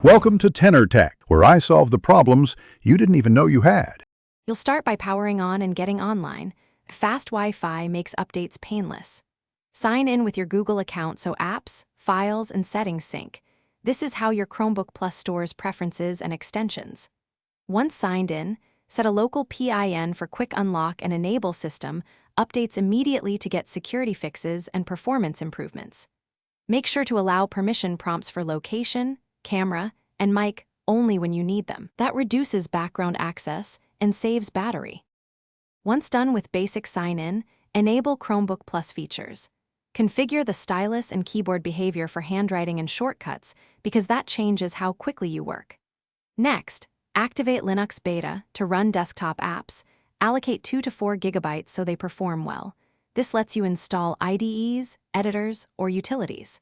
Welcome to Tenor Tech, where I solve the problems you didn't even know you had. You'll start by powering on and getting online. Fast Wi-Fi makes updates painless. Sign in with your Google account so apps, files, and settings sync. This is how your Chromebook Plus stores preferences and extensions. Once signed in, set a local PIN for quick unlock and enable system updates immediately to get security fixes and performance improvements. Make sure to allow permission prompts for location, camera, and mic only when you need them. That reduces background access and saves battery. Once done with basic sign-in, enable Chromebook Plus features. Configure the stylus and keyboard behavior for handwriting and shortcuts because that changes how quickly you work. Next, activate Linux Beta to run desktop apps. Allocate 2 to 4 gigabytes so they perform well. This lets you install IDEs, editors, or utilities.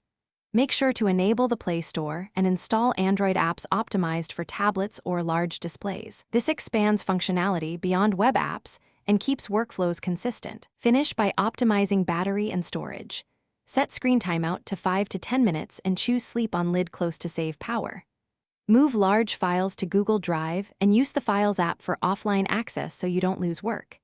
Make sure to enable the Play Store and install Android apps optimized for tablets or large displays. This expands functionality beyond web apps and keeps workflows consistent. Finish by optimizing battery and storage. Set screen timeout to 5 to 10 minutes and choose Sleep on Lid Close to save power. Move large files to Google Drive and use the Files app for offline access so you don't lose work.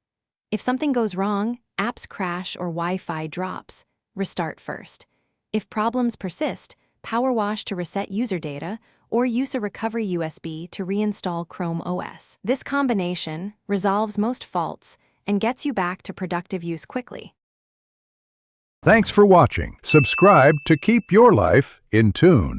If something goes wrong, apps crash or Wi-Fi drops, restart first. If problems persist, power wash to reset user data or use a recovery USB to reinstall Chrome OS. This combination resolves most faults and gets you back to productive use quickly. Thanks for watching. Subscribe to keep your life in tune.